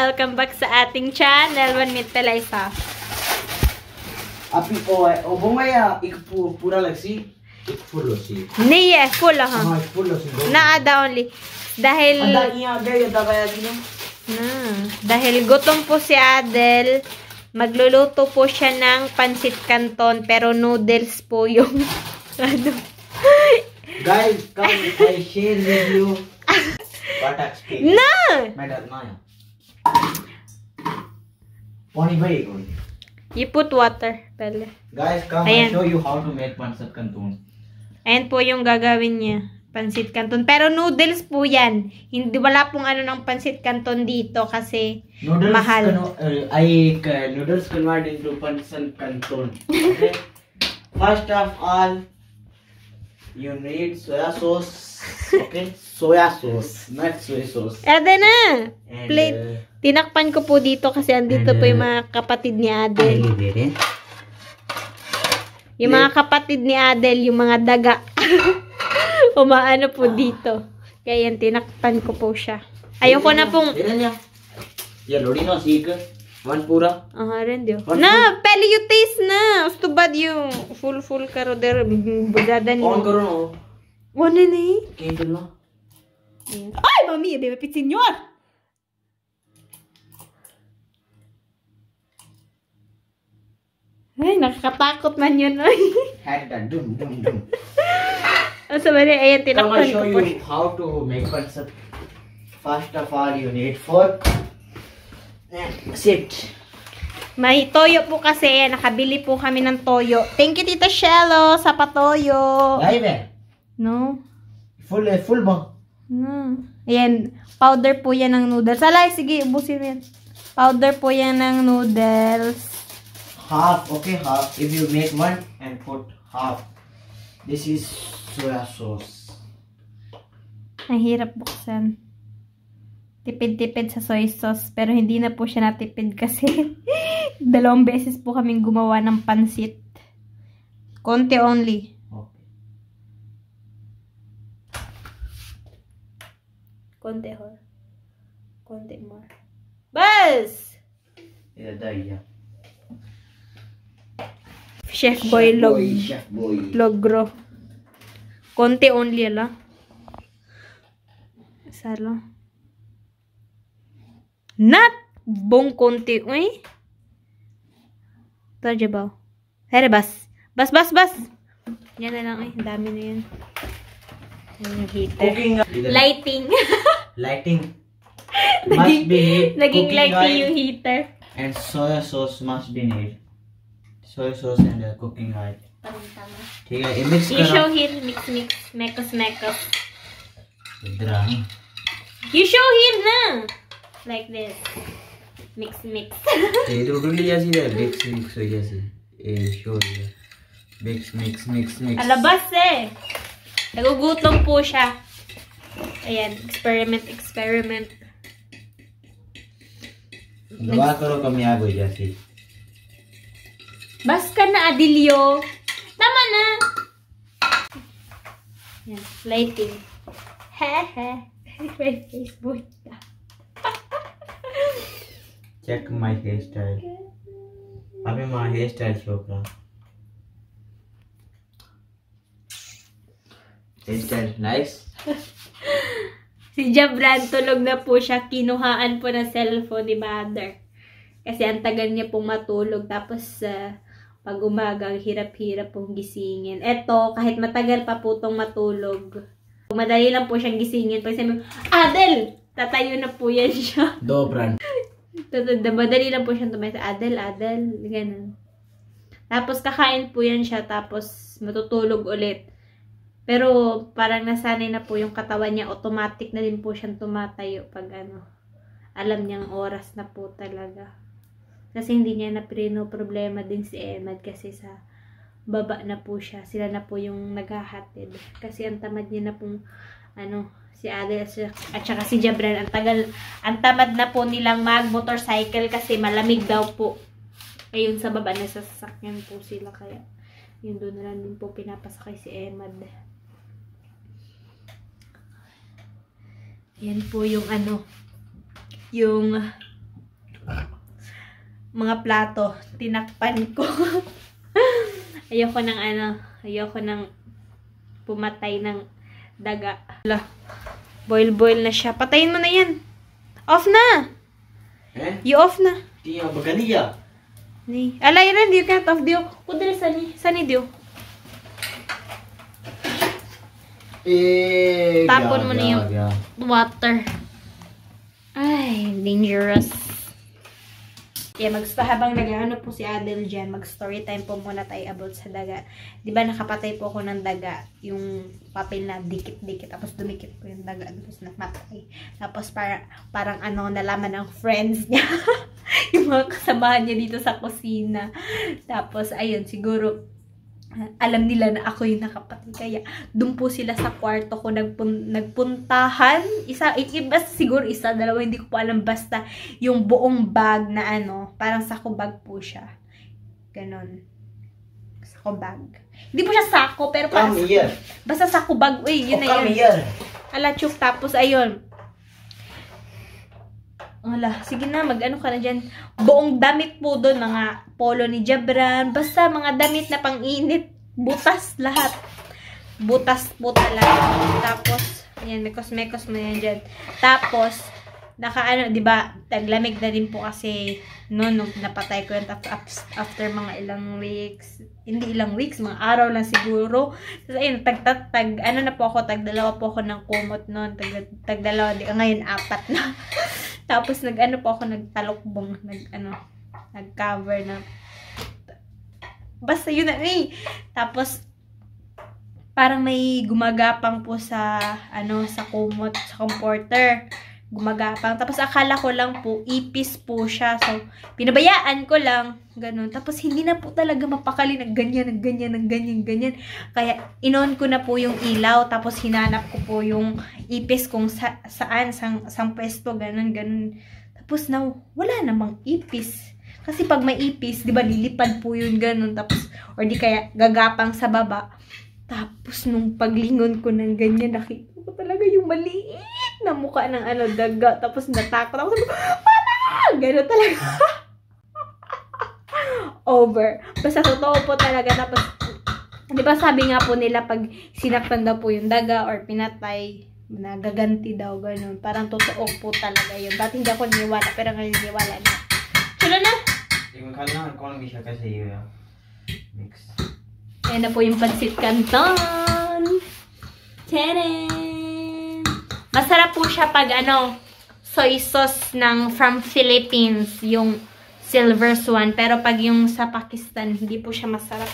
Welcome back sa ating channel. 1 minute pala isa. Api o bumaya pura lagsi. Full osi. नहीं है full हाँ. हाँ full osi. Na ada only. Dahil dahil gutom po si Adel, magluluto po siya ng pansit canton pero noodles po yung ano. Guys, come I share with you. What experience? No. Madam Maya. Pani bhai go. You put water pala. Guys, come I show you how to make pansit canton. Ayan po yung gagawin niya. Pansit canton. Pero noodles po yan. Hindi, wala pong ano ng pansit canton dito kasi noodles mahal. Noodles convert into pansit canton. Okay? First of all, you need soya sauce. Okay? Soya sauce, not soy sauce. Ede na! Plate. Tinakpan ko po dito kasi andito po yung mga kapatid ni Adel. Yung mga kapatid ni Adel, yung mga daga. Umaano po dito. Kaya yan, tinakpan ko po siya. Ayoko na pong... Yeah, lodi no seek. One pura. Rendio. Na, pele you taste na. Usto bad yung full karo der budadan mo. On karo no. One na eh. Candle na. Ay, mami, bebe pit senyor. Ay, nakakatakot man yun. Had that dum. Sabi niya, ayan, tinakpan ko po. I'm gonna show you how to make pancit. First of all, you need fork. Sit. May toyo po kasi. Nakabili po kami ng toyo. Thank you, Tita Shello, sa patoyo. Live eh? No. Full ba? No. Ayan, powder po yan ng noodles. Alay, sige, ubusin mo yan. Powder po yan ng noodles. Half, okay, half. If you make one and put half. This is soya sauce. Ang hirap buksan. Tipid-tipid sa soy sauce. Pero hindi na po siya natipid kasi 2 beses po kaming gumawa ng pansit. Konti only. Okay. Konti ho. Konti more. Bas! Yeah. Chef Boy Logro. Konti only ala. Salo. Not bong konti. Uy. Tadya ba? Here, bas. Bas. Yan na lang eh. Dami na yan. Yung heater. Cooking. Lighting. Lighting. Must be need. Naging lighting yung heater. And soya sauce must be need. Soy sauce and cooking oil. ठीक है, mix You show here, mix, mekos. इधर You show here na, like this, mix. इधर उड़ली जैसी है, mix हो जैसी, show here, mix. Alabas eh, nagugutom po siya. Ayan, experiment. दवा करो कामयाब हो जैसी. Bas ka na, Adilio. Tama na. Yan, lighting. My Facebook. Check my hairstyle. अभी my hairstyle show करा. Hairstyle nice. Si Jabran, tulog na po siya. Kinuhaan po ng cellphone ni Mother. Kasi ang tagal niya pong matulog. Tapos, pag umaga, hirap-hirap pong gisingin. Eto, kahit matagal pa po itong matulog, madali lang po siyang gisingin. Pag sabi mo, Adel! Tatayo na po yan siya. Dobran. Madali lang po siyang tumayo sa Adel. Ganun. Tapos, kakain po yan siya. Tapos, matutulog ulit. Pero, parang nasanay na po yung katawan niya. Automatic na din po siyang tumatayo pag alam niyang oras na po talaga. Kasi hindi niya na problema din si Emad kasi sa baba na po siya. Sila na po yung naghahatid. Kasi ang tamad niya na pong si Adel at saka si Jabran. Ang tamad na po nilang mag-motorcycle kasi malamig daw po. Ayun sa baba na sasakyan po sila. Kaya yun doon na lang din po pinapasakay si Emad. Yan po yung yung mga plato. Tinakpan ko. Ayoko ng pumatay ng daga. Boil na siya. Patayin mo na yan. Off na. You off na. Tiya, bagaliya. Ni. Alay rin, you can't off dio. Kudre, sani dio. Tapon mo na yung water. Ay, dangerous. Yeah, habang nag-ano po si Adel dyan, mag-story time po muna tayo about sa daga. Diba nakapatay po ako ng daga, yung papel na dikit-dikit, tapos dumikit po yung daga, tapos namatay. Tapos parang nalaman ng friends niya, yung mga kasamahan niya dito sa kusina. Tapos, ayun, siguro, alam nila na ako yung nakapatay. Kaya, doon po sila sa kwarto ko nagpuntahan. Siguro isa, dalawa, hindi ko po alam. Basta, yung buong bag na parang sako bag po siya. Ganon. Sako bag. Hindi po siya sako, pero parang basta sako bag. Uy, yun na yun. Alachuk, tapos, ayun. Wala, sige na, mag-ano ka na dyan. Buong damit po doon, mga polo ni Jabran, basta mga damit na pang-init, butas lahat. Butas po talaga. Tapos, ayan, mekos-mekos mo yan dyan. Tapos, diba, taglamig na din po kasi nung napatay ko yun after mga ilang weeks. Hindi ilang weeks, mga araw lang siguro. Tapos, ayun, tagdalawa po ako ng kumot noon. Tagdalawa, ngayon 4 na. Tapos, po ako, nagtalokbong, nag-cover na. Basta yun na, Tapos, parang may gumagapang po sa kumot, sa comforter. Gumagapang. Tapos, akala ko lang po, ipis po siya. So, pinabayaan ko lang. Ganun. Tapos, hindi na po talaga mapakali ng ganyan. Kaya, inon ko na po yung ilaw. Tapos, hinanap ko po yung ipis kung sang pwesto. Ganun. Tapos, wala namang ipis. Kasi pag may ipis, di ba, lilipad po yun. Ganun. Tapos, or di kaya, gagapang sa baba. Tapos, nung paglingon ko ng ganyan, nakita ko talaga yung maliit na mukha ng daga. Tapos, natakot ako. Sabi ko, mama! Ganun talaga. Over. Basta totoo po talaga. Tapos, di ba sabi nga po nila pag sinaktan daw po yung daga or pinatay, nagaganti daw, ganun. Parang totoo po talaga yun. Dati hindi ako niniwala, pero ngayon niniwala na. Sula na? Kailangan ko lang siya kasi mix. Ayan na po yung pancit canton. Tadam! Masarap po siya pag soy sauce from Philippines. Yung silver swan. Pero pag yung sa Pakistan, hindi po siya masarap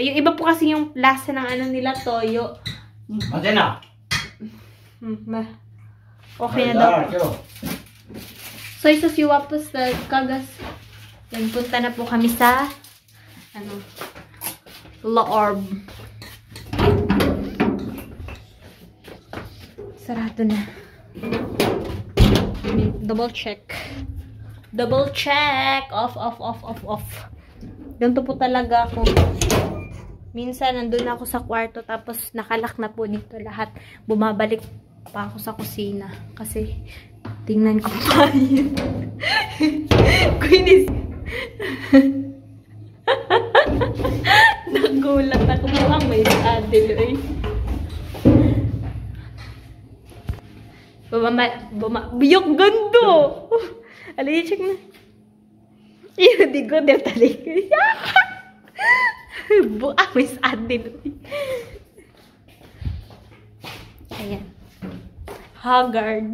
Yung iba po kasi yung lasa ng nila, toyo. Mati na! Okay na daw. Soy sauce yuwapos sa kagas. Yan, punta na po kami sa Lorb. Sarado na. Double check. Off. Ganito po talaga ako. Minsan, nandun ako sa kwarto, tapos nakalak na po dito lahat. Bumabalik pa ako sa kusina. Kasi, tingnan ko pa yun. Kuinis. Nagulat ako. Mukhang may Adel, Biyok gando! Alay, check na. Iyo, di ko talik. Buang may Adel. Ayan. Haggard.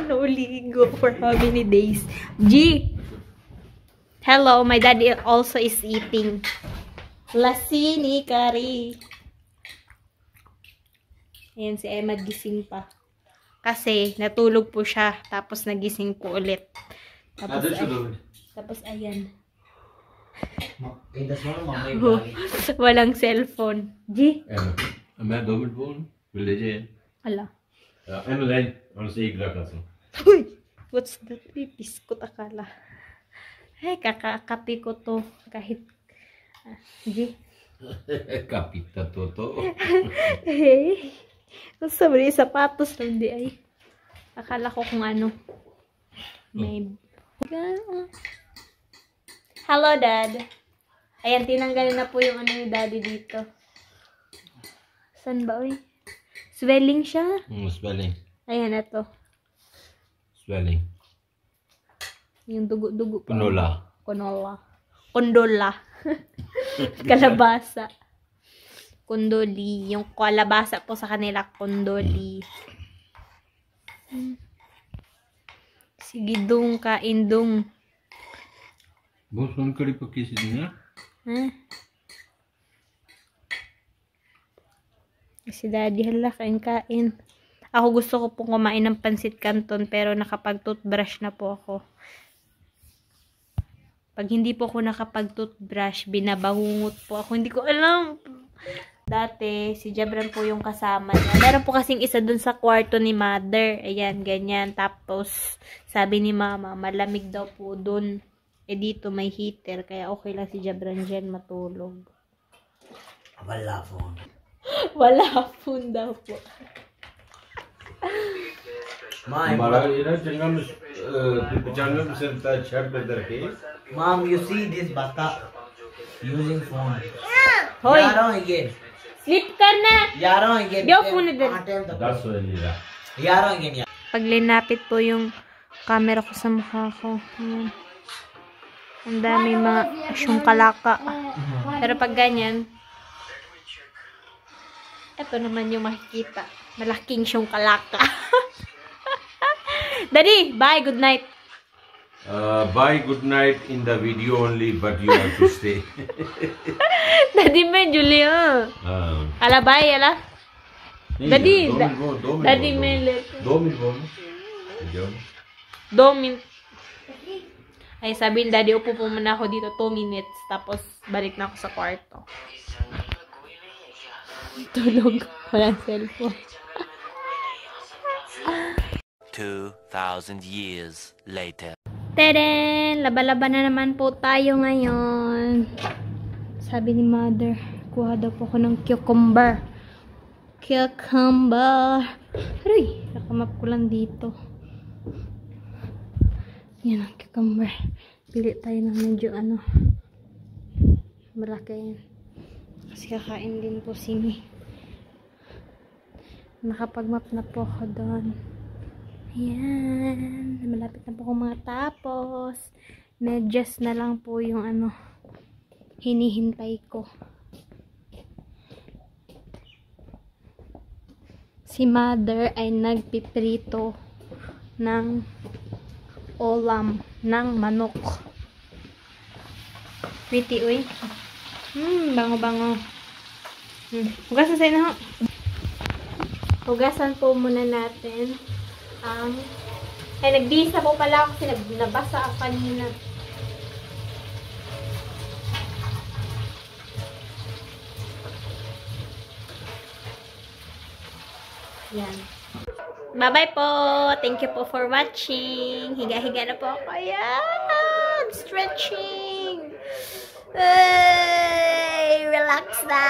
Nauligo for how many days? G! Hello, my daddy also is eating. Lasini curry. Ayan, si Emma gising pa. Kasi, natulog po siya. Tapos, nagising po ulit. Tapos ayan. Walang cellphone. G? Med dubbelbord. Vill det ge? Ala. Ja, en med den. Har du siglat alltså? Uy! What's that? Biskot akala. Ay, kakakapi ko to. Kahit. G? Kapita toto. Hey. Sabi, sapatos lang di ay. Akala ko kung may Hello, Dad. Ayan, tinanggal na po yung ano ni Daddy dito. Saan ba, uy? Swelling siya. Swelling. Ayan, ito. Swelling. Yung dugo-dugo pa. Canola. Kondola. Kalabasa. Kondoli. Yung kalabasa po sa kanila, kondoli. Sige dong, kain dong. बहुत फोन करी पक्की सी दुनिया Si Daddy, hala, kain-kain. Ako gusto ko pong kumain ng pansit canton pero nakapag-toothbrush na po ako. Pag hindi po ako nakapag-toothbrush, binabangungot po ako. Hindi ko alam. Dati, si Jabran po yung kasama niya. Meron po kasing isa dun sa kwarto ni Mother. Ayan, ganyan. Tapos, sabi ni Mama, malamig daw po dun. Eh dito may heater, kaya okay lang si Jabran dyan matulog. Wala phone. Wala phone daw po. हमारा ये ना जंगल में से छत पे रखे Mom, you see this bata using phone. Hoy! Yaro again. Sleep ka na! Yaro again. Yo, phone din. 10 बजे ला Yaro again. Pag linapit po yung camera ko sa mukha ko. Ayan. Ang dami mga syong kalaka. Pero pag ganyan, ito naman yung makikita. Malaking syong kalaka. Daddy, bye, good night. Bye, good night in the video only, but you have to stay. Daddy, मैं Julia. Ala, bye, ala. Daddy, Daddy, मैं लेते. 2 मिनट बोलो. 2 minutes. Ay, sabi ni Daddy, upo po muna ako dito 2 minutes. Tapos, balik na ako sa kwarto. Tulog. Walang cellphone. 2,000 years later. Teden! Laba-laba na naman po tayo ngayon. Sabi ni Mother, kuha daw po ako ng cucumber. Cucumber. Aray! Nakamap ko lang dito. Yan ang cucumber. Pili tayo ng medyo malaki yan. Kasi kakain din po sini. Nakapag-map na po ako doon. Ayan. Malapit na po akong mga tapos. Medyas na lang po yung hinihintay ko. Si Mother ay nagpiprito ng ulam ng manok. Pretty, uy. Bango-bango. Hugasan sa'yo na. Hugasan po muna natin ang nagbisa po pala ako kasi nabasa ako kanina. Yan. Bye-bye po. Thank you po for watching. Higa-higa na po ako. Ayan. Stretching. Hey, relax na.